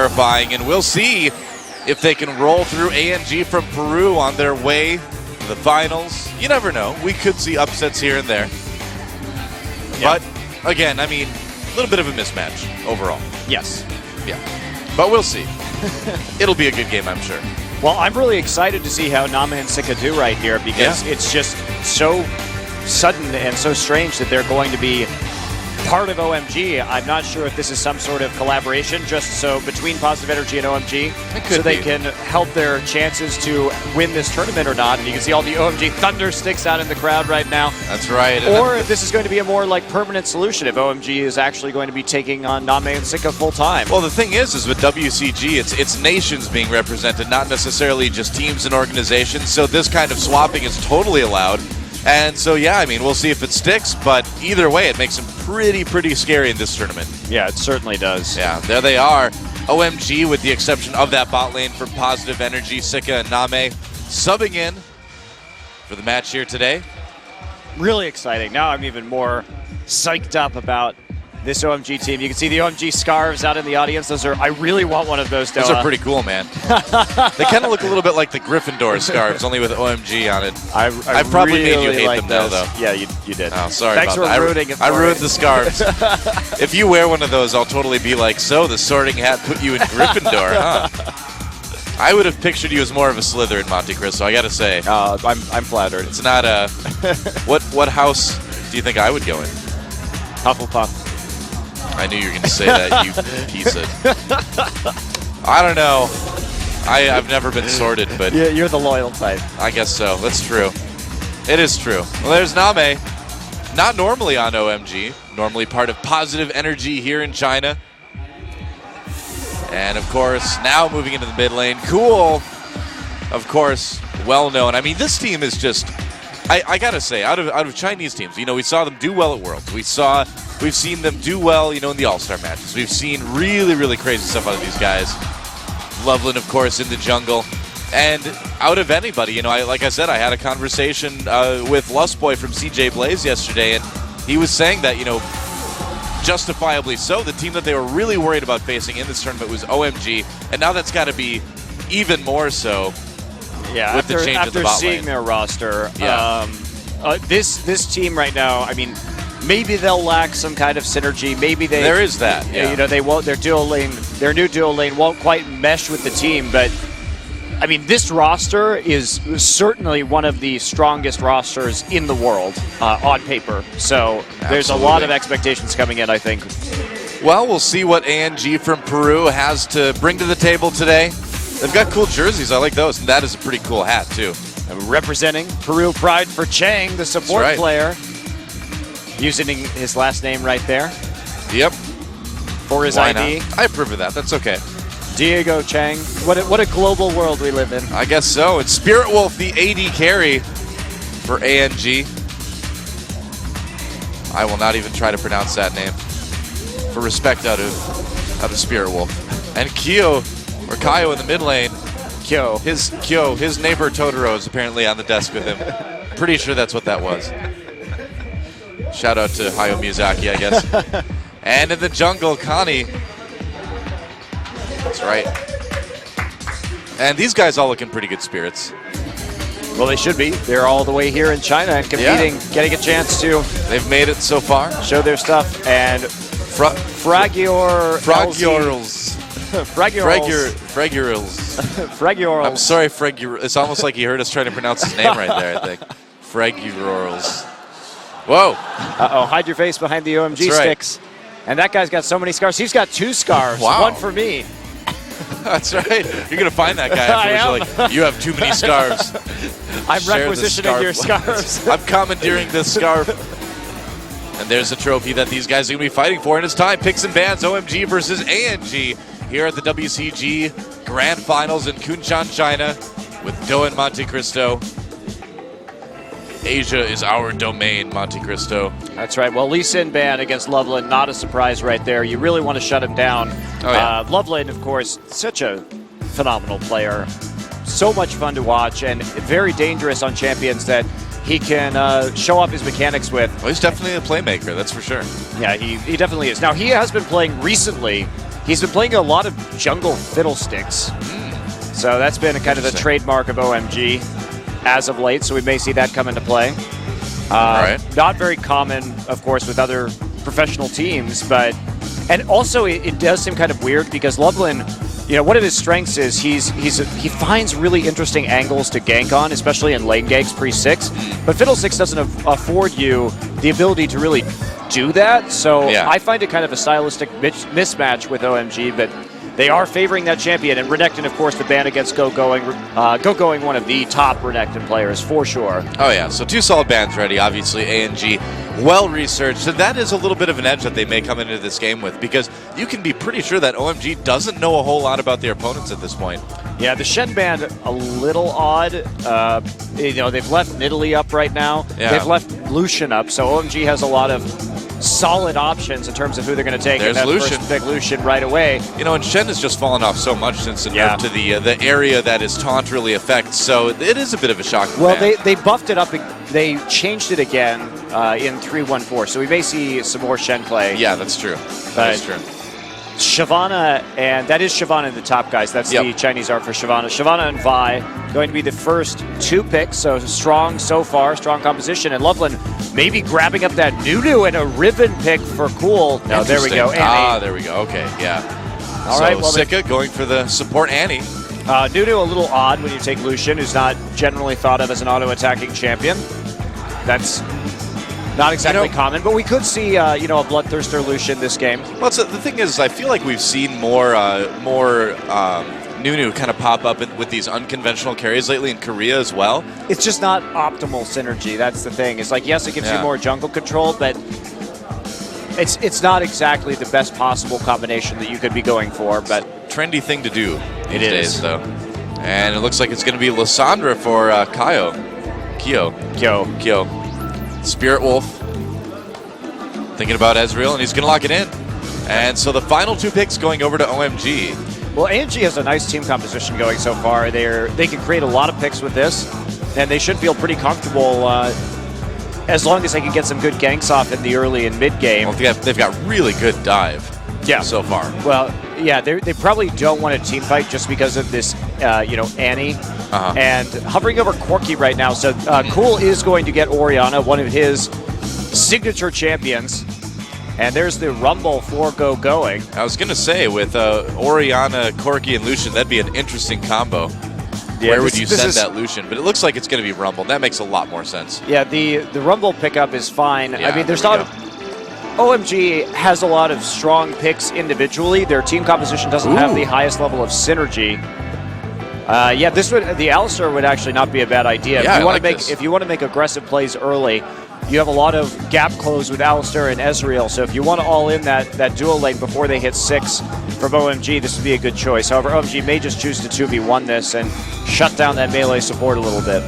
terrifying, and we'll see if they can roll through ANG from Peru on their way to the finals. You never know. We could see upsets here and there. Yeah. But, again, I mean, a little bit of a mismatch overall. Yes. Yeah. But we'll see. It'll be a good game, I'm sure. Well, I'm really excited to see how Name and Sika do right here because it's just so sudden and so strange that they're going to be part of OMG. I'm not sure if this is some sort of collaboration just so between Positive Energy and OMG so they can help their chances to win this tournament or not. And you can see all the OMG thunder sticks out in the crowd right now. That's right. Or if this is going to be a more like permanent solution, if OMG is actually going to be taking on Name and Sika full time. Well, the thing is with WCG, it's nations being represented, not necessarily just teams and organizations. So this kind of swapping is totally allowed. And so, yeah, I mean, we'll see if it sticks, but either way, it makes them pretty scary in this tournament. Yeah, it certainly does. Yeah, there they are. OMG, with the exception of that bot lane from Positive Energy, Sika and Name, subbing in for the match here today. Really exciting. Now I'm even more psyched up about this OMG team. You can see the OMG scarves out in the audience. I really want one of those. Those are pretty cool, man. They kind of look a little bit like the Gryffindor scarves, only with OMG on it. I probably really made you hate them now, though. Yeah, you did. Oh, sorry Thanks about for that. ruining it. I ruined the scarves. If you wear one of those, I'll totally be like, so the Sorting Hat put you in Gryffindor, huh? I would have pictured you as more of a Slytherin, Monte Cristo, I gotta say. I'm flattered. It's not a... What house do you think I would go in? Hufflepuff. I knew you were going to say that, you piece of... I don't know. I've never been sorted, but... Yeah, you're the loyal type. I guess so. That's true. It is true. Well, there's Name. Not normally on OMG. Normally part of Positive Energy here in China. And, of course, now moving into the mid lane. Cool. Of course, well known. I mean, this team is just... I gotta say, out of Chinese teams, you know, we saw them do well at Worlds. We've seen them do well, you know, in the All-Star matches. We've seen really crazy stuff out of these guys. Loveland, of course, in the jungle. And out of anybody, you know, like I said, I had a conversation with Lustboy from CJ Blaze yesterday, and he was saying that, you know, justifiably so, the team that they were really worried about facing in this tournament was OMG, and now that's got to be even more so. Yeah, with the change after of the bot seeing lane. Their roster, Yeah. This team right now, I mean, maybe they'll lack some kind of synergy. Maybe there is that. Yeah. You know, they won't. Their new dual lane won't quite mesh with the team. But I mean, this roster is certainly one of the strongest rosters in the world on paper. So there's a lot of expectations coming in, I think. Well, we'll see what ANG from Peru has to bring to the table today. They've got cool jerseys. I like those. And that is a pretty cool hat, too. Representing Peru Pride for Chang, the support player. Using his last name right there. Yep. For his ID. Not? I approve of that. That's okay. Diego Chang. What a global world we live in. I guess so. It's Spirit Wolf, the AD carry for ANG. I will not even try to pronounce that name. For respect out of Spirit Wolf. And Kyo in the mid lane. His neighbor Totoro is apparently on the desk with him. Pretty sure that's what that was. Shout out to Hayao Miyazaki, I guess. And in the jungle, Connie. That's right. And these guys all look in pretty good spirits. Well, they should be. They're all the way here in China and competing, getting a chance to. They've made it so far. Show their stuff. And Fragurals. I'm sorry, Fragurals. It's almost like he heard us trying to pronounce his name right there, I think. Fragurals. Whoa. Uh-oh, hide your face behind the OMG sticks. And that guy's got so many scars. He's got 2 scars. Wow. One for me. That's right. You're going to find that guy afterwards. You're like, you have too many scarves. I'm requisitioning your scarves. I'm commandeering this scarf. And there's a trophy that these guys are going to be fighting for. And it's time. Picks and bans, OMG versus ANG here at the WCG Grand Finals in Kunshan, China with Do and Monte Cristo. Asia is our domain, Monte Cristo. That's right. Well, Lee Sin ban against Loveland, not a surprise right there. You really want to shut him down. Oh, yeah. Loveland, of course, such a phenomenal player. So much fun to watch and very dangerous on champions that he can show off his mechanics with. Well, he's definitely a playmaker, that's for sure. Yeah, he definitely is. Now, he has been playing recently he's been playing a lot of jungle fiddlesticks. So that's been kind of the trademark of OMG as of late, so we may see that come into play. Not very common, of course, with other professional teams, and also it does seem kind of weird because Loveland, one of his strengths is he finds really interesting angles to gank on, especially in lane ganks pre-6, but Fiddlesticks doesn't afford you the ability to really do that, so I find it kind of a stylistic mismatch with OMG, but they are favoring that champion, and Renekton, of course, the ban against Go-Going, one of the top Renekton players, for sure. Oh, yeah, so 2 solid bans ready, obviously, ANG, well-researched, and that is a little bit of an edge that they may come into this game with, because you can be pretty sure that OMG doesn't know a whole lot about their opponents at this point. Yeah, the Shen ban, a little odd. They've left Nidalee up right now. Yeah. They've left Lucian up, so OMG has a lot of solid options in terms of who they're going to take. There's Lucian. First pick Lucian right away. And Shen has just fallen off so much since the nerf to the area that his taunt really affects, so it is a bit of a shock. Well, they buffed it up. They changed it again in 3.1.4, so we may see some more Shen play. Yeah, that's true. That is true. Shyvana, and that is Shyvana in the top, guys. That's the Chinese art for Shyvana. Shyvana and Vi going to be the first 2 picks, so strong so far, strong composition. And Loveland maybe grabbing up that Nunu and a Riven pick for Cool. No, there we go. Annie. There we go. Okay, yeah. All right, well, Sika going for the support Annie. Nunu a little odd when you take Lucian, who's not generally thought of as an auto-attacking champion. That's not exactly common, but we could see, a Bloodthirster Lucian this game. Well, the thing is, I feel like we've seen more Nunu kind of pop up with these unconventional carries lately in Korea as well. It's just not optimal synergy. That's the thing. It's like, yes, it gives you more jungle control, but it's not exactly the best possible combination that you could be going for. But trendy thing to do these days, though. And it looks like it's going to be Lysandra for Kyo. Spirit Wolf thinking about Ezreal, and he's going to lock it in. And so the final 2 picks going over to OMG. Well, ANG has a nice team composition going so far. They can create a lot of picks with this, and they should feel pretty comfortable as long as they can get some good ganks off in the early and mid game. Well, they've got really good dive so far. Well, yeah, they probably don't want a team fight just because of this, Annie. And hovering over Corki right now. So Cool is going to get Orianna, one of his signature champions. And there's the Rumble for Go-Going. I was going to say, with Orianna, Corki, and Lucian, that'd be an interesting combo. Yeah, where would you send that Lucian? But it looks like it's going to be Rumble. That makes a lot more sense. Yeah, the Rumble pickup is fine. Yeah, I mean, there's not... OMG has a lot of strong picks individually. Their team composition doesn't have the highest level of synergy. The Alistar would actually not be a bad idea. If you want to make aggressive plays early, you have a lot of gap close with Alistar and Ezreal. So if you want to all in that dual lane before they hit 6 from OMG, this would be a good choice. However, OMG may just choose to 2v1 this and shut down that melee support a little bit.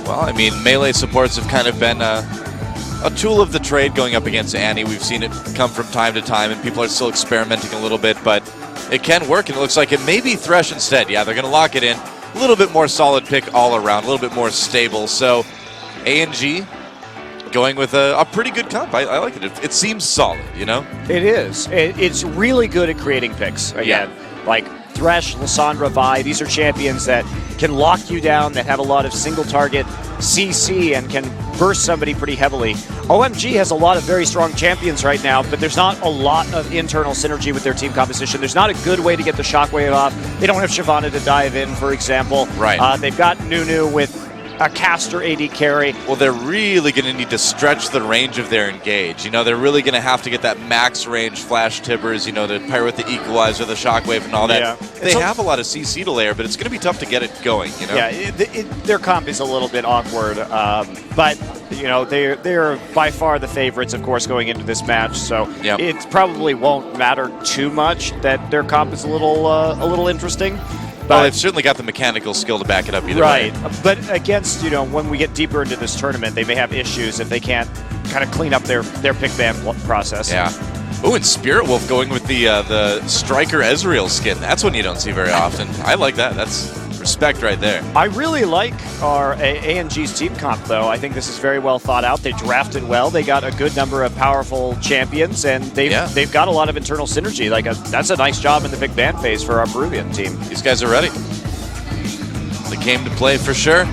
Well, I mean, melee supports have kind of been a tool of the trade going up against Annie. We've seen it come from time to time, and people are still experimenting a little bit, but it can work, and it looks like it may be Thresh instead. Yeah, they're going to lock it in. A little bit more solid pick all around, a little bit more stable. So ANG going with a pretty good comp. I like it. It seems solid, It is. It's really good at creating picks. Again, like Thresh, Lysandra, Vi, these are champions that can lock you down, that have a lot of single target CC and can burst somebody pretty heavily. OMG has a lot of very strong champions right now, but there's not a lot of internal synergy with their team composition. There's not a good way to get the shockwave off. They don't have Shyvana to dive in, for example. Right. They've got Nunu with a caster AD carry. Well, they're really going to need to stretch the range of their engage. They're really going to have to get that max range flash tibbers, the pyro with the equalizer, the shockwave, and all that. Yeah. They have a lot of CC to layer, but it's going to be tough to get it going, Yeah, their comp is a little bit awkward, but, they're by far the favorites, of course, going into this match, so it probably won't matter too much that their comp is a little interesting. Well, they've certainly got the mechanical skill to back it up either way. Right, but against, when we get deeper into this tournament, they may have issues if they can't kind of clean up their pick ban process. Yeah. Oh, and Spirit Wolf going with the Striker Ezreal skin. That's one you don't see very often. I like that. That's for Respect right there. I really like our ANG's team comp, though. I think this is very well thought out. They drafted well. They got a good number of powerful champions, and they've got a lot of internal synergy. That's a nice job in the big band phase for our Peruvian team. These guys are ready. They came to play for sure.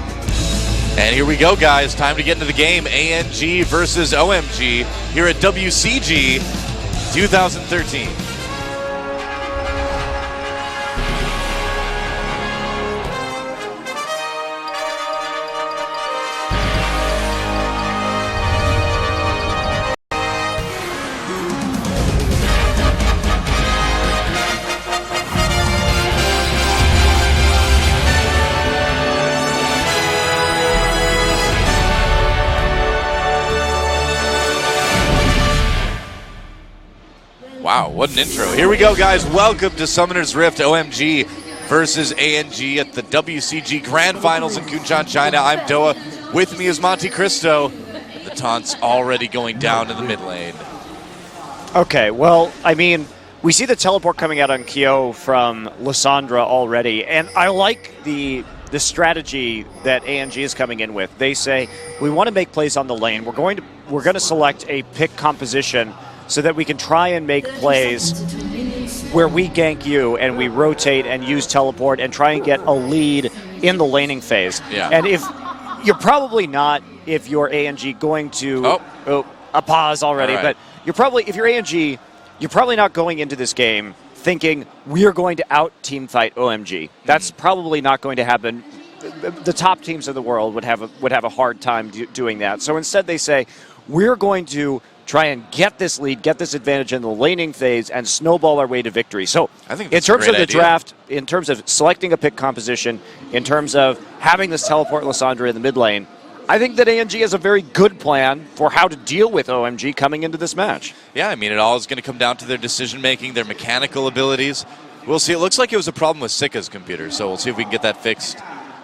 And here we go, guys. Time to get into the game. ANG versus OMG here at WCG 2013. Wow, what an intro. Here we go, guys. Welcome to Summoner's Rift OMG versus ANG at the WCG Grand Finals in Kunshan, China. I'm Doa. With me is Monte Cristo. And the taunt's already going down in the mid lane. Okay, well, I mean, we see the teleport coming out on Kyo from Lysandra already, and I like the strategy that ANG is coming in with. They say, we want to make plays on the lane. We're going to select a pick composition so that we can try and make plays where we gank you and we rotate and use teleport and try and get a lead in the laning phase. Yeah. And if you're probably not, if you're ANG, going to a pause already, All right. but if you're ANG, you're probably not going into this game thinking we're going to out team fight OMG. That's probably not going to happen. The top teams in the world would have a hard time doing that. So instead they say, we're going to try and get this lead, get this advantage in the laning phase, and snowball our way to victory. So I think in terms of the idea. draft, in terms of selecting a pick composition, in terms of having this teleport Lysandra in the mid lane, I think that ANG has a very good plan for how to deal with OMG coming into this match. Yeah, I mean, it all is going to come down to their decision-making, their mechanical abilities. We'll see. It looks like it was a problem with Sika's computer, so we'll see if we can get that fixed.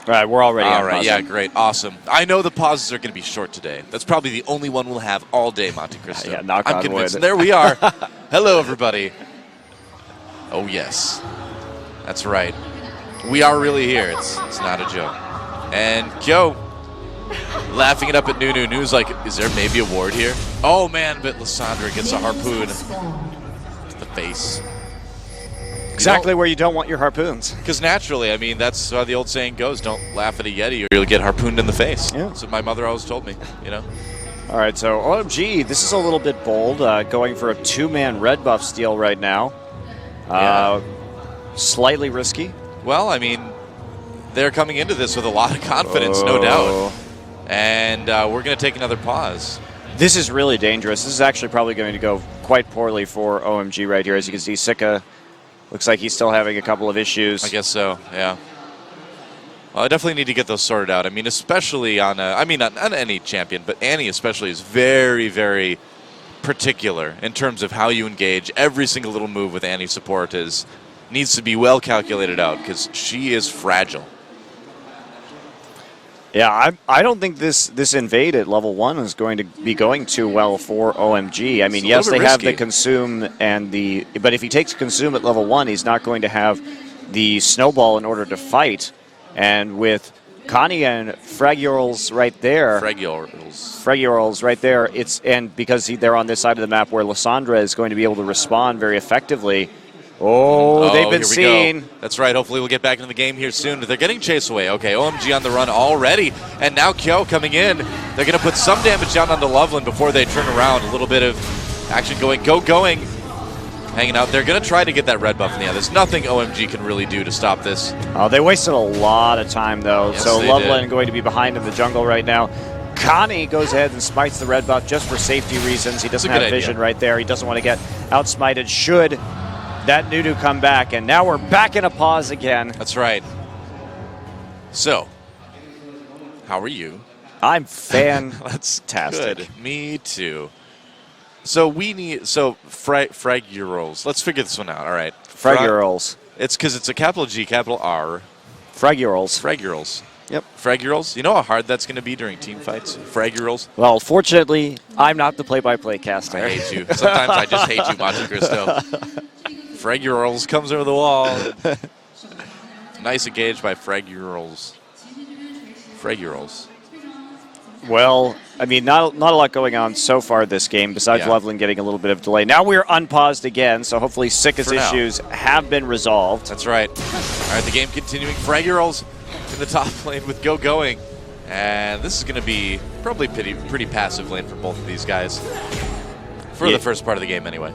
All right, we're already All on right, pause. yeah, great, awesome. I know the pauses are going to be short today. That's probably the only one we'll have all day, Monte Cristo. Yeah, knock I'm on convinced. wood. There we are. Hello, everybody. Oh, yes. That's right. We are really here. It's not a joke. And Kyo laughing it up at Nunu. Nunu's like, is there maybe a ward here? Oh, man, but Lysandra gets a harpoon to the face. Exactly where you don't want your harpoons. Because naturally, I mean, that's how the old saying goes, don't laugh at a Yeti or you'll get harpooned in the face. Yeah. That's what my mother always told me, you know? All right, so OMG, this is a little bit bold, going for a two-man red buff steal right now. Slightly risky. Well, I mean, they're coming into this with a lot of confidence, no doubt. And we're going to take another pause. This is really dangerous. This is actually probably going to go quite poorly for OMG right here. As you can see, Sika looks like he's still having a couple of issues. I guess so, yeah. Well, I definitely need to get those sorted out. I mean, especially on on any champion, but Annie especially is very, very particular in terms of how you engage. Every single little move with Annie support needs to be well calculated out because she is fragile. Yeah, I don't think this invade at level 1 is going to be going too well for OMG. I mean, yes, they have the consume but if he takes consume at level 1, he's not going to have the snowball in order to fight. And with Connie and Fragurals right there, Fragurals right there, because they're on this side of the map where Lysandra is going to be able to respond very effectively. Oh, they've been seen. That's right. Hopefully we'll get back into the game here soon. They're getting chased away. Okay, OMG on the run already. And now Kyo coming in. They're going to put some damage down onto Loveland before they turn around. A little bit of action going. Hanging out. They're going to try to get that red buff in the end. There's nothing OMG can really do to stop this. Oh, they wasted a lot of time, though. Yes, so they Loveland did. going to be behind in the jungle right now. Connie goes ahead and smites the red buff just for safety reasons. He doesn't have vision right there. He doesn't want to get outsmited should that Nunu come back. And now we're back in a pause again. That's right. So, how are you? I'm That's fantastic. good. Me too. So we need Fragurals. Let's figure this one out. All right. Fragurals. It's because it's a capital G, capital R. Fragurals. Yep. Fragurals. You know how hard that's going to be during team fights? Fragurals. Well, fortunately, I'm not the play-by-play caster. I hate you. Sometimes I just hate you, Monte Cristo. Fragurals comes over the wall. Nice engage by Fragurals. Well, I mean, not a lot going on so far this game, besides Loveland getting a little bit of delay. Now we're unpaused again, so hopefully Sika's issues have been resolved. That's right. All right, the game continuing. Fragurals in the top lane with going. And this is going to be probably pretty passive lane for both of these guys. For the first part of the game, anyway.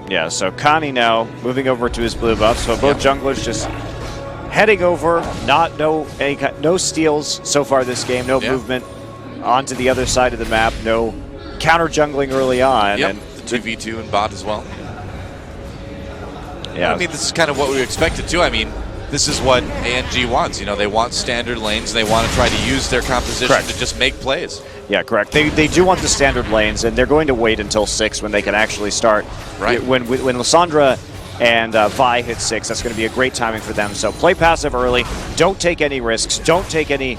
Yeah, so Connie now moving over to his blue buff. So both junglers just heading over. No steals so far this game. No movement onto the other side of the map. No counter jungling early on. Yep, and the 2v2 and bot as well. Yeah. I mean, this is kind of what we expected too. I mean, this is what OMG wants. You know, they want standard lanes. They want to try to use their composition to just make plays. Yeah, correct. They do want the standard lanes, and they're going to wait until 6 when they can actually start. Right. When Lysandra and Vi hit 6, that's going to be a great timing for them. So play passive early. Don't take any risks. Don't take any,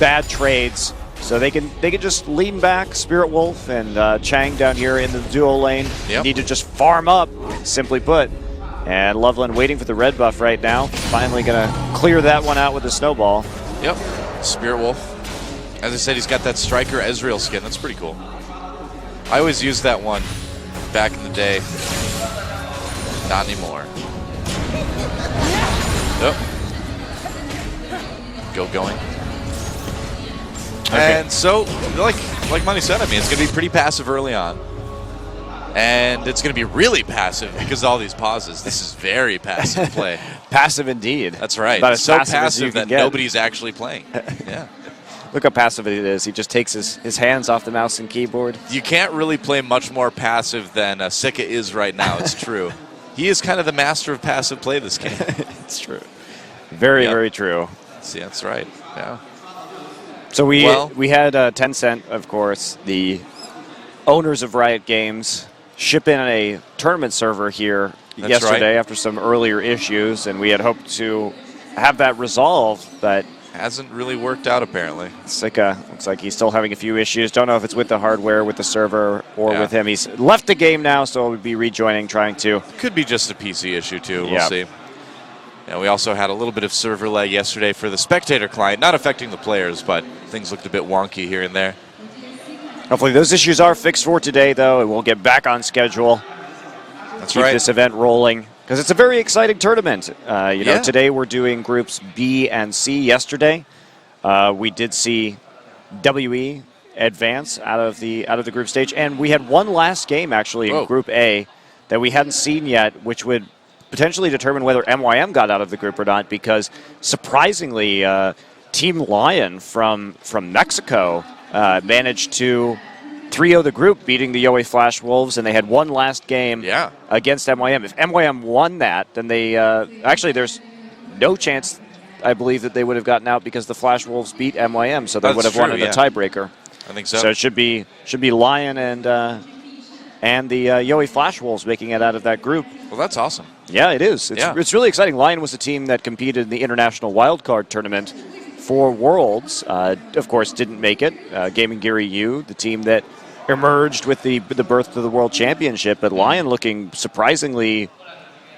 bad trades. So they can just lean back. Spirit Wolf and Chang down here in the duo lane need to just farm up, simply put. And Loveland waiting for the red buff right now. Finally going to clear that one out with the snowball. Yep. Spirit Wolf. As I said, he's got that Striker Ezreal skin. That's pretty cool. I always used that one back in the day. Not anymore. Yep. Going. Okay. And so, like Money said, I mean, it's going to be pretty passive early on. And it's going to be really passive because of all these pauses. This is very passive play. Passive indeed. That's right. About it's so passive that nobody's actually playing. Yeah. Look how passive it is. He just takes his hands off the mouse and keyboard. You can't really play much more passive than Sika is right now. It's true. He is kind of the master of passive play this game. It's true. Very, very true. See, that's right. Yeah. So we had Tencent, of course, the owners of Riot Games, ship in a tournament server here yesterday after some earlier issues, and we had hoped to have that resolved, but hasn't really worked out apparently. Sika looks like he's still having a few issues. Don't know if it's with the hardware, with the server, or with him. He's left the game now, so he'll be rejoining, trying to. Could be just a PC issue too. We'll see. Yeah, we also had a little bit of server lag yesterday for the spectator client, not affecting the players, but things looked a bit wonky here and there. Hopefully those issues are fixed for today, though, and we'll get back on schedule. That's Keep this event rolling, because it's a very exciting tournament. Today we're doing groups B and C. Yesterday, we did see WE advance out of the group stage, and we had one last game actually in Group A that we hadn't seen yet, which would potentially determine whether MYM got out of the group or not, because surprisingly, Team Lion from Mexico managed to 3-0 the group, beating the Yowie Flash Wolves, and they had one last game against MYM. If MYM won that, then they actually there's no chance, I believe, that they would have gotten out because the Flash Wolves beat MYM, so they would have won in a tiebreaker. I think so. So it should be Lion and the Yowie Flash Wolves making it out of that group. Well, that's awesome. Yeah, it is. It's really exciting. Lion was a team that competed in the International Wildcard Tournament for Worlds. Of course, didn't make it. Gaming Gear EU, the team that emerged with the birth of the World Championship, but Lion looking surprisingly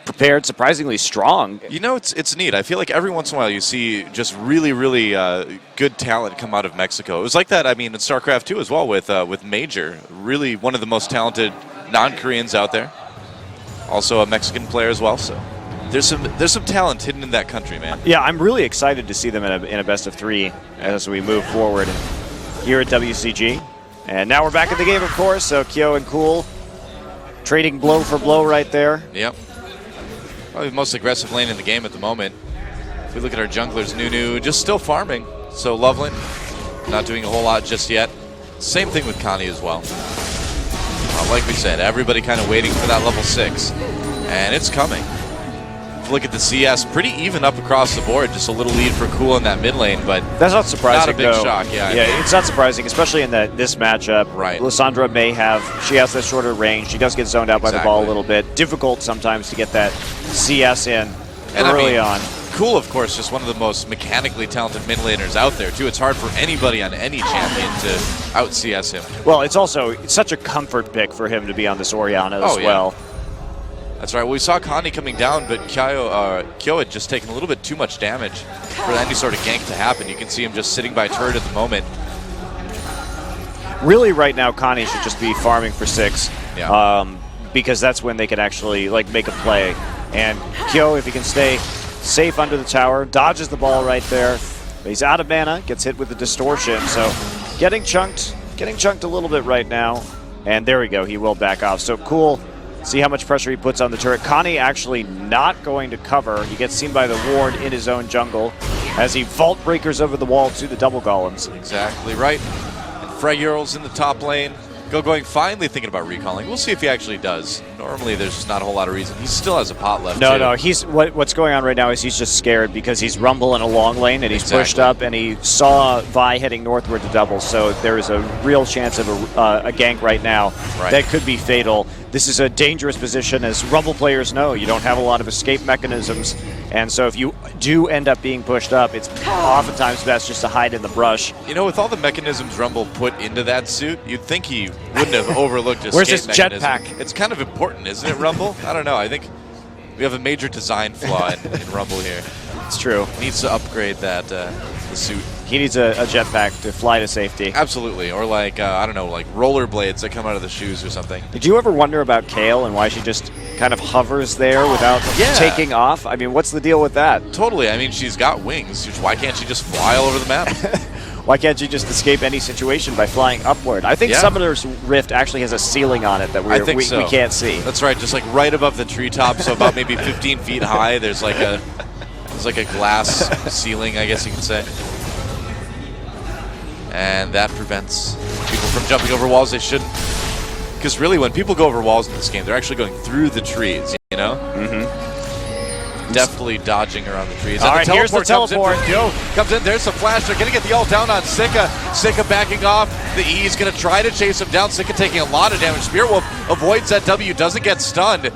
prepared, surprisingly strong. You know, it's neat. I feel like every once in a while you see just really, really good talent come out of Mexico. It was like that, I mean, in StarCraft 2 as well with Major. Really one of the most talented non-Koreans out there. Also a Mexican player as well, so there's some talent hidden in that country, man. Yeah, I'm really excited to see them in a best of 3 as we move forward here at WCG. And now we're back in the game, of course, so Kyo and Cool trading blow for blow right there. Yep. Probably the most aggressive lane in the game at the moment. If we look at our junglers, Nunu just still farming. So Loveland not doing a whole lot just yet. Same thing with Connie as well. Like we said, everybody kind of waiting for that level 6. And it's coming. If you look at the CS, pretty even up across the board. Just a little lead for Cool in that mid lane, but that's not surprising. Not a big shock, Yeah, it's not surprising, especially in this matchup. Right. Lysandra she has that shorter range. She does get zoned out by the ball a little bit. Difficult sometimes to get that CS in early on. Cool, of course, just one of the most mechanically talented mid laners out there, too. It's hard for anybody on any champion to out-CS him. Well, it's such a comfort pick for him to be on this Orianna as well. That's right. Well, we saw Connie coming down, but Kyo had just taken a little bit too much damage for any sort of gank to happen. You can see him just sitting by turret at the moment. Really, right now, Connie should just be farming for 6. Yeah. Because that's when they can actually make a play. And Kyo, if he can stay safe under the tower, dodges the ball right there. He's out of mana, gets hit with the distortion. So getting chunked a little bit right now. And there we go, he will back off. So cool. See how much pressure he puts on the turret. Connie actually not going to cover. He gets seen by the ward in his own jungle as he vault breakers over the wall to the double golems. Exactly right. And Freyurl's in the top lane. Going finally thinking about recalling. We'll see if he actually does. Normally there's just not a whole lot of reason. He still has a pot left. No, he's what's going on right now is he's just scared because he's Rumble in a long lane and he's pushed up and he saw Vi heading northward to double. So there is a real chance of a gank right now that could be fatal. This is a dangerous position, as Rumble players know. You don't have a lot of escape mechanisms, and so if you do end up being pushed up, it's oftentimes best just to hide in the brush. You know, with all the mechanisms Rumble put into that suit, you'd think he wouldn't have overlooked escape Where's his mechanism. jetpack? It's kind of important, isn't it, Rumble? I don't know. I think we have a major design flaw in Rumble here. It's true. He needs to upgrade that the suit. He needs a jetpack to fly to safety. Absolutely. Or like, I don't know, like rollerblades that come out of the shoes or something. Did you ever wonder about Kayle and why she just kind of hovers there without taking off? I mean, what's the deal with that? Totally. I mean, she's got wings. Why can't she just fly all over the map? Why can't you just escape any situation by flying upward? I think Summoner's Rift actually has a ceiling on it that we can't see. That's right, just like right above the treetop, so about maybe 15 feet high. There's like a glass ceiling, I guess you could say. And that prevents people from jumping over walls they shouldn't. Because really, when people go over walls in this game, they're actually going through the trees, you know? Mm-hmm. Definitely dodging around the trees. All right, here's the teleport. Comes in, there's the flash. They're going to get the ult down on Sika. Sika backing off. The E is going to try to chase him down. Sika taking a lot of damage. Spirit Wolf avoids that W, doesn't get stunned.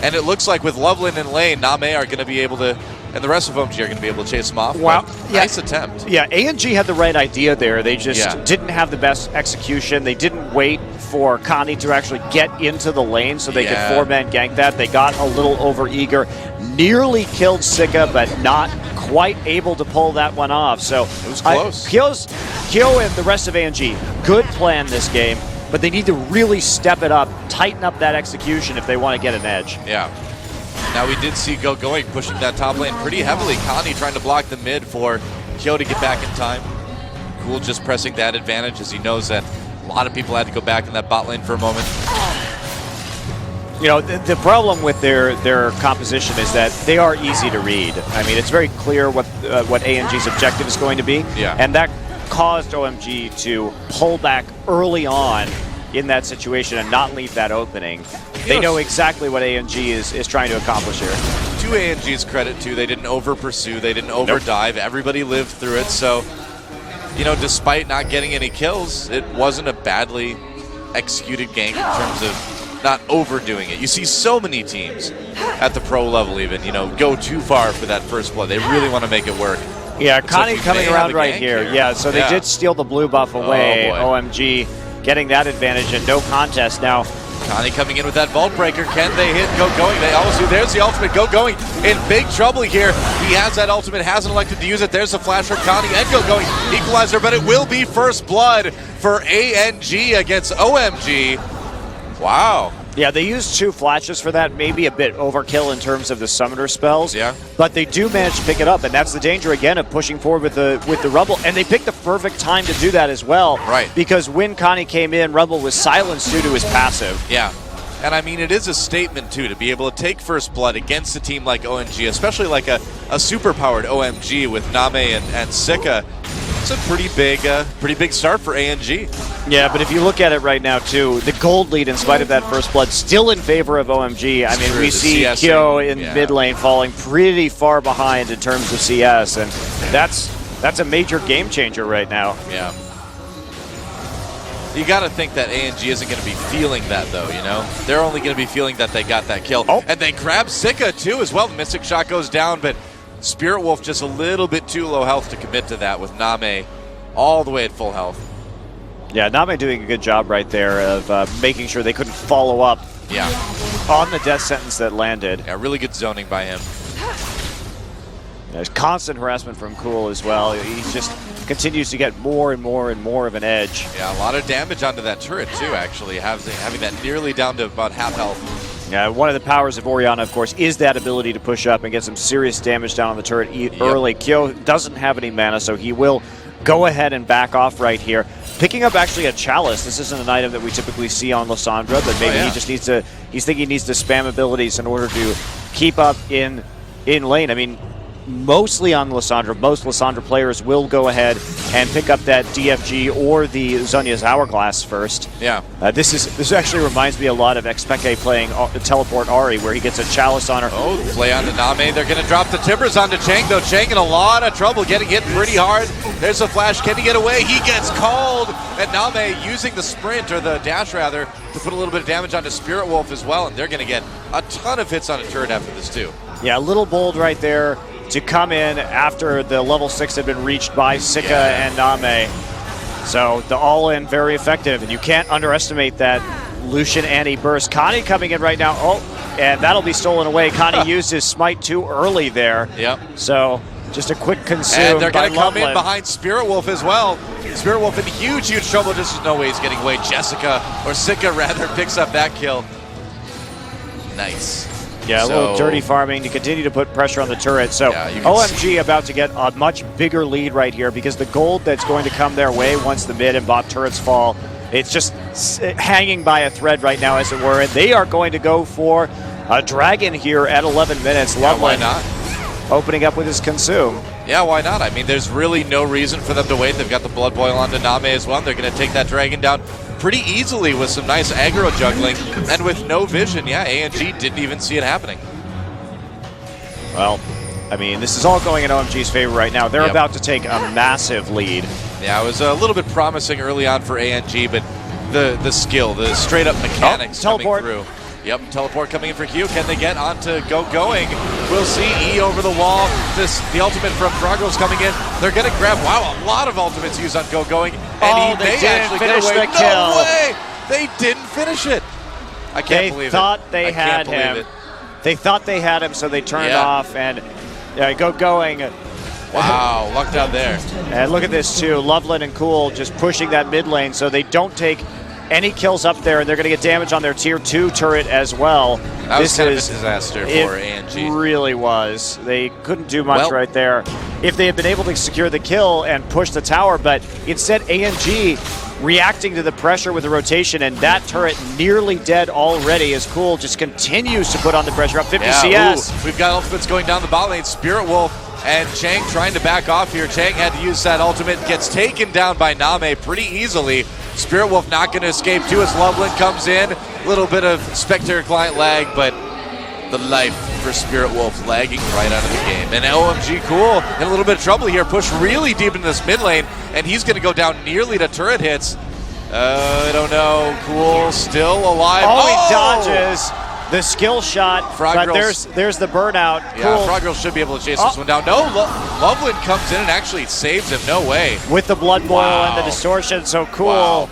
And it looks like with Loveland in lane, Name are going to be able to, and the rest of OMG are going to be able to chase him off. Wow. Nice attempt. Yeah, ANG had the right idea there. They just didn't have the best execution. They didn't wait for Connie to actually get into the lane so they could 4-man gank that. They got a little over-eager. Nearly killed Sika, but not quite able to pull that one off. So it was close. Kyo and the rest of ANG, good plan this game, but they need to really step it up, tighten up that execution if they want to get an edge. Yeah. Now we did see Going pushing that top lane pretty heavily. Connie trying to block the mid for Kyo to get back in time. Cool just pressing that advantage as he knows that a lot of people had to go back in that bot lane for a moment. You know, the problem with their composition is that they are easy to read. I mean, it's very clear what ANG's objective is going to be. Yeah. And that caused OMG to pull back early on in that situation and not leave that opening. They know exactly what ANG is trying to accomplish here. To ANG's credit, too, they didn't over-pursue, they didn't over-dive. Everybody lived through it, so, you know, despite not getting any kills, it wasn't a badly executed gank in terms of not overdoing it. You see so many teams at the pro level even, you know, go too far for that first blood. They really want to make it work. Yeah, Connie coming around right here. Yeah, so they did steal the blue buff away. OMG getting that advantage and no contest now. Connie coming in with that Vault Breaker. Can they hit Going? They always do. There's the ultimate. Going in big trouble here. He has that ultimate, hasn't elected to use it. There's the flash from Connie and Going. Equalizer, but it will be first blood for ANG against OMG. Wow. Yeah, they used 2 flashes for that, maybe a bit overkill in terms of the summoner spells. Yeah. But they do manage to pick it up, and that's the danger again of pushing forward with the Rumble. And they picked the perfect time to do that as well. Right. Because when Connie came in, Rumble was silenced due to his passive. Yeah. And I mean, it is a statement too to be able to take first blood against a team like OMG, especially like a super-powered OMG with Name and Sika. It's a pretty big start for ANG. Yeah, but if you look at it right now too, the gold lead in spite of that first blood still in favor of OMG. I mean, we see Kyo in mid lane falling pretty far behind in terms of CS, and that's a major game changer right now. Yeah. You got to think that ANG isn't going to be feeling that, though, you know? They're only going to be feeling that they got that kill. And they grab Sika, too, as well. The Mystic Shot goes down, but Spirit Wolf just a little bit too low health to commit to that with Name all the way at full health. Yeah, Name doing a good job right there of making sure they couldn't follow up Yeah. On the death sentence that landed. Yeah, really good zoning by him. There's constant harassment from Cool as well. He just continues to get more and more and more of an edge. Yeah, a lot of damage onto that turret too, actually, having that nearly down to about half health. Yeah, one of the powers of Orianna, of course, is that ability to push up and get some serious damage down on the turret early. Kyo doesn't have any mana, so he will go ahead and back off right here. Picking up actually a Chalice. This isn't an item that we typically see on Lysandra, but maybe he just needs to, he's thinking he needs to spam abilities in order to keep up in lane. I mean, mostly on Lysandra, most Lysandra players will go ahead and pick up that DFG or the Zhonya's Hourglass first. Yeah. This actually reminds me a lot of Expeke playing Teleport Ahri, where he gets a Chalice on her. Oh, play on to Name. They're going to drop the timbers onto Chang, though. Chang in a lot of trouble, getting hit pretty hard. There's a flash. Can he get away? He gets called. And Name using the sprint, or the dash rather, to put a little bit of damage onto Spirit Wolf as well. And they're going to get a ton of hits on a turret after this, too. Yeah, a little bold right there to come in after the level 6 had been reached by Sika and Name. So the all-in very effective, and you can't underestimate that Lucian anti-burst. Connie coming in right now. Oh, and that'll be stolen away. Connie used his smite too early there. Yep. So just a quick consume. And they're going to come Loveland in behind Spirit Wolf as well. Spirit Wolf in huge, huge trouble. Just no way he's getting away. Jessica, or Sika rather, picks up that kill. Nice. Yeah, a little dirty farming to continue to put pressure on the turret. So OMG about to get a much bigger lead right here, because the gold that's going to come their way once the mid and bot turrets fall, it's just hanging by a thread right now, as it were. And they are going to go for a dragon here at 11 minutes. Yeah, why not? Opening up with his consume. Yeah, why not? I mean, there's really no reason for them to wait. They've got the Blood Boil onto Name as well. They're going to take that dragon down pretty easily with some nice aggro juggling, and with no vision. Yeah, ANG didn't even see it happening. Well, I mean, this is all going in OMG's favor right now. They're about to take a massive lead. Yeah, it was a little bit promising early on for ANG, but the skill, the straight up mechanics coming through. Yep, teleport coming in for Q. Can they get onto going? We'll see. E over the wall. The ultimate from Frogos coming in. They're going to grab, wow, a lot of ultimates used on going. And they didn't finish the kill. No way! They didn't finish it. I can't believe it. They thought they had him. They thought they had him, so they turned off and going. Wow, lucked out there. And look at this too. Loveland and Cool just pushing that mid lane so they don't take any kills up there, and they're going to get damage on their tier 2 turret as well. That was kind of a disaster for ANG. It really was. They couldn't do much right there. If they had been able to secure the kill and push the tower, but instead ANG reacting to the pressure with the rotation, and that turret nearly dead already as Cool just continues to put on the pressure up 50 CS. Ooh, we've got ultimates going down the bot lane. Spirit Wolf and Chang trying to back off here. Chang had to use that ultimate, gets taken down by Name pretty easily. Spirit Wolf not going to escape too as Loveland comes in. A little bit of Spectre client lag, but the life for Spirit Wolf lagging right out of the game. And OMG Cool in a little bit of trouble here. Push really deep into this mid lane, and he's going to go down nearly to turret hits. I don't know. Cool still alive. Oh, he dodges the skill shot, but there's the burnout. Yeah, cool. Frogirl should be able to chase this one down. No, Loveland comes in and actually saves him. No way. With the Blood Boil and the distortion, so Cool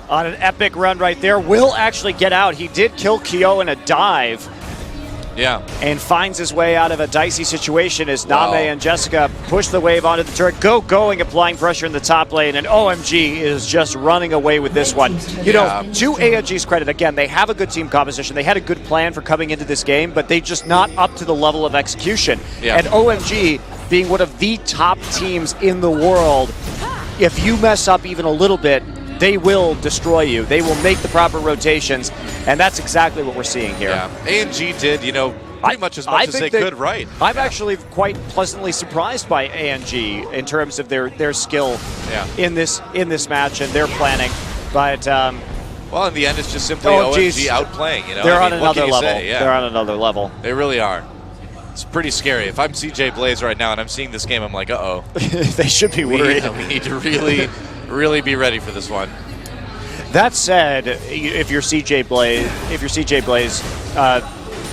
on an epic run right there will actually get out. He did kill Kyo in a dive. Yeah. And finds his way out of a dicey situation as Name and Jessica push the wave onto the turret. Going, applying pressure in the top lane, and OMG is just running away with this one. You know, to ANG's credit, again, they have a good team composition. They had a good plan for coming into this game, but they just not up to the level of execution. And OMG, being one of the top teams in the world, if you mess up even a little bit, they will destroy you. They will make the proper rotations, and that's exactly what we're seeing here. Yeah, ANG did, you know, pretty much as they could, right? I'm actually quite pleasantly surprised by ANG in terms of their skill in this match and their planning. But well, in the end, it's just simply OMG outplaying. You know, they're on another level. They're on another level. They really are. It's pretty scary. If I'm CJ Blaze right now and I'm seeing this game, I'm like, uh-oh. They should be worried. We need to really be ready for this one. That said, if you're CJ Blaze,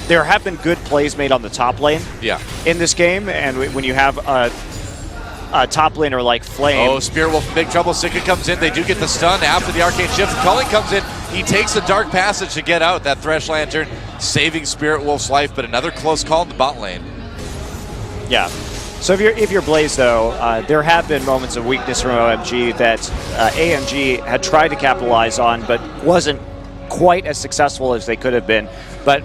there have been good plays made on the top lane in this game, and when you have a top laner like Flame. Oh, Spirit Wolf in big trouble. Sika comes in. They do get the stun after the arcane shift. Culling comes in. He takes the Dark Passage to get out that Thresh Lantern, saving Spirit Wolf's life, but another close call in the bot lane. Yeah. So if you're Blaze, though, there have been moments of weakness from OMG that AMG had tried to capitalize on, but wasn't quite as successful as they could have been. But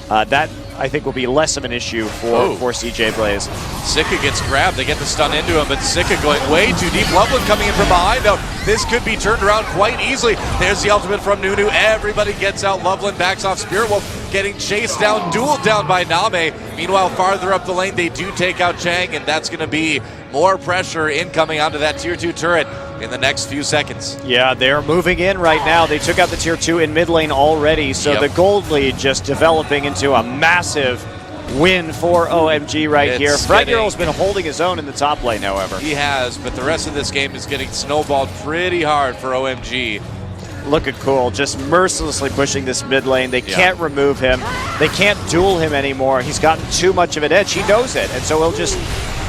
that, I think, will be less of an issue for CJ Blaze. Sika gets grabbed. They get the stun into him, but Sika going way too deep. Loveland coming in from behind, though. This could be turned around quite easily. There's the ultimate from Nunu. Everybody gets out. Loveland backs off. Spirit Wolf getting chased down, dueled down by Name. Meanwhile, farther up the lane, they do take out Chang, and that's going to be more pressure incoming onto that Tier 2 turret in the next few seconds. Yeah, they're moving in right now. They took out the Tier 2 in mid lane already, so the gold lead just developing into a massive win for OMG right here. Fragirl's been holding his own in the top lane, however. He has, but the rest of this game is getting snowballed pretty hard for OMG. Look at Cool, just mercilessly pushing this mid lane. They can't remove him. They can't duel him anymore. He's gotten too much of an edge. He knows it, and so he'll just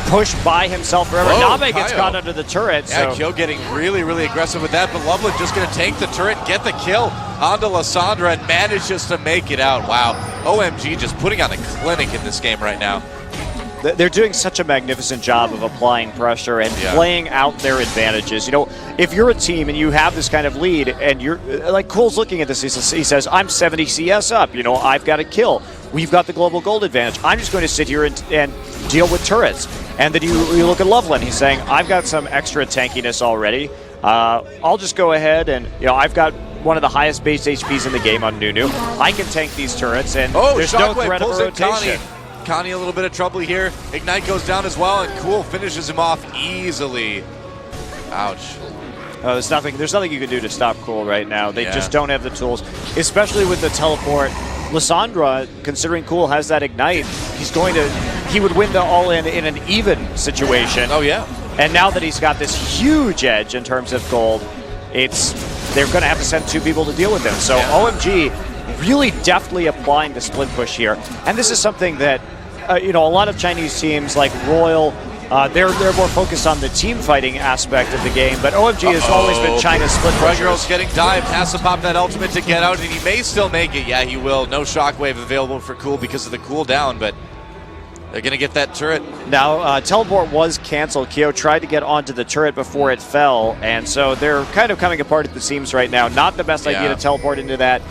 push by himself forever. Name gets caught under the turret. Yeah, Kyo getting really, really aggressive with that, but Loveland just going to tank the turret, get the kill onto Lysandra, and manages to make it out. Wow, OMG just putting on a clinic in this game right now. They're doing such a magnificent job of applying pressure and playing out their advantages. You know, if you're a team and you have this kind of lead, and you're like Cole's looking at this, he says, I'm 70 CS up. You know, I've got a kill. We've got the global gold advantage. I'm just going to sit here and deal with turrets. And then you look at Loveland. He's saying, I've got some extra tankiness already. I'll just go ahead and, you know, I've got one of the highest base HPs in the game on Nunu. I can tank these turrets, and there's no threat of a rotation. Connie a little bit of trouble here. Ignite goes down as well, and Cool finishes him off easily. Ouch. There's nothing you can do to stop Cool right now. They just don't have the tools, especially with the teleport. Lysandra, considering Cool has that Ignite, he would win the all-in in an even situation. Oh, yeah. And now that he's got this huge edge in terms of gold, they're going to have to send two people to deal with him. So OMG really deftly applying the split push here. And this is something that, a lot of Chinese teams like Royal, they're more focused on the team fighting aspect of the game, but OMG has always been China's split pushers. Fragirl's getting dived, has to pop that ultimate to get out, and he may still make it. Yeah, he will. No shockwave available for Cool because of the cooldown, but they're going to get that turret. Now, teleport was canceled. Kyo tried to get onto the turret before it fell, and so they're kind of coming apart at the seams right now. Not the best idea to teleport into that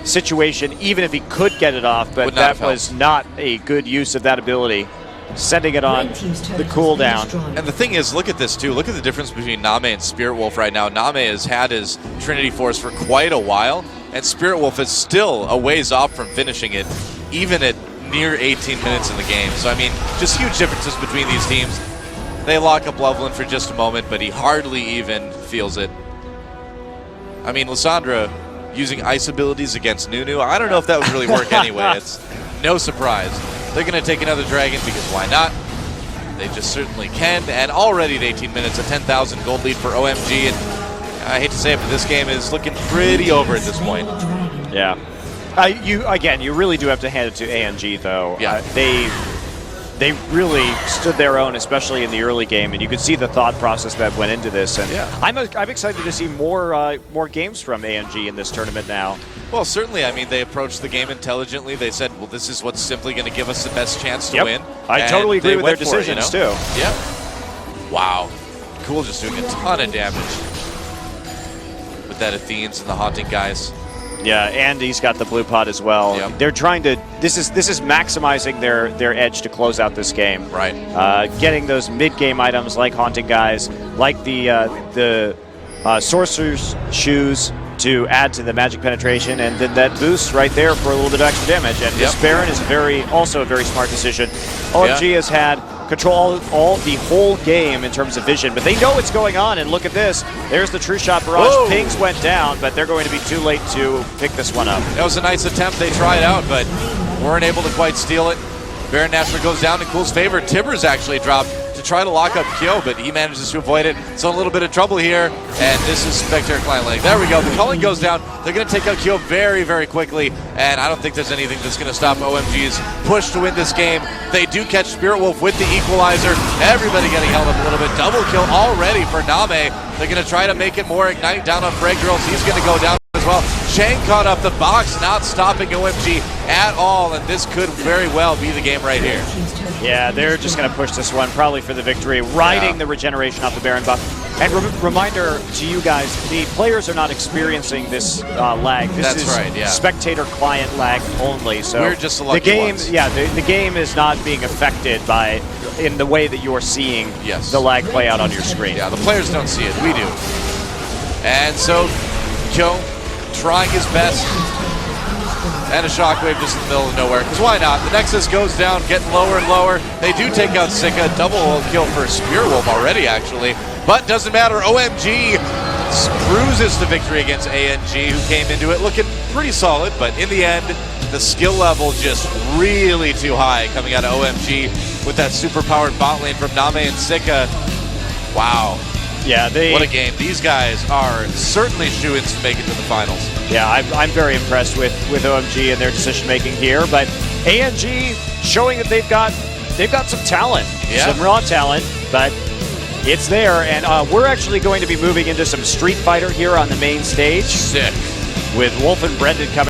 situation, even if he could get it off, but that was not a good use of that ability. Sending it on the cooldown. And the thing is, look at this too. Look at the difference between Name and Spirit Wolf right now. Name has had his Trinity Force for quite a while, and Spirit Wolf is still a ways off from finishing it, even at near 18 minutes in the game. So, I mean, just huge differences between these teams. They lock up Loveland for just a moment, but he hardly even feels it. I mean, Lysandra using ice abilities against Nunu, I don't know if that would really work anyway. It's no surprise. They're going to take another dragon because why not? They just certainly can. And already at 18 minutes, a 10,000 gold lead for OMG. And I hate to say it, but this game is looking pretty over at this point. Yeah. You really do have to hand it to AMG, though. Yeah. They really stood their own, especially in the early game, and you could see the thought process that went into this. And I'm excited to see more games from AMG in this tournament now. Well, certainly. I mean, they approached the game intelligently. They said, well, this is what's simply going to give us the best chance to win. I totally agree with their decisions, too. Yeah. Wow. Cool, just doing a ton of damage with that Athenes and the Haunting guys. Yeah, and he's got the blue pot as well. Yep. They're trying to. This is maximizing their edge to close out this game. Right. Getting those mid-game items like Haunting guys, like the Sorcerer's Shoes to add to the magic penetration, and then that boost right there for a little bit of extra damage. And this Baron is also a very smart decision. OMG has had control the whole game in terms of vision, but they know what's going on, and look at this. There's the True Shot Barrage. Whoa. Pings went down, but they're going to be too late to pick this one up. That was a nice attempt. They tried out, but weren't able to quite steal it. Baron naturally goes down in Cool's favor. Tibbers actually dropped to try to lock up Kyo, but he manages to avoid it. So a little bit of trouble here, and this is Spectre Client. There we go. The culling goes down. They're going to take out Kyo very, very quickly, and I don't think there's anything that's going to stop OMG's push to win this game. They do catch Spirit Wolf with the equalizer. Everybody getting held up a little bit. Double kill already for Name. They're going to try to make it more. Ignite down on Frag Girls. He's going to go down as well. Shane caught up the box, not stopping OMG at all, and this could very well be the game right here. Yeah, they're just going to push this one, probably for the victory, riding the regeneration off the Baron buff. And reminder to you guys, the players are not experiencing this lag. This is spectator client lag only. So we're just the lucky ones. Yeah, the game is not being affected by in the way that you're seeing the lag play out on your screen. Yeah, the players don't see it. We do. And so Joe trying his best. And a shockwave just in the middle of nowhere. Because why not? The Nexus goes down, getting lower and lower. They do take out Sika. Double kill for Spearwolf already, actually. But doesn't matter. OMG cruises to victory against ANG, who came into it looking pretty solid. But in the end, the skill level just really too high coming out of OMG with that super-powered bot lane from Name and Sika. Wow. Yeah, what a game. These guys are certainly shoo-ins to make it to the finals. Yeah, I'm very impressed with OMG and their decision-making here. But ANG showing that they've got some talent, some raw talent, but it's there. And we're actually going to be moving into some Street Fighter here on the main stage. Sick. With Wolf and Brendan coming.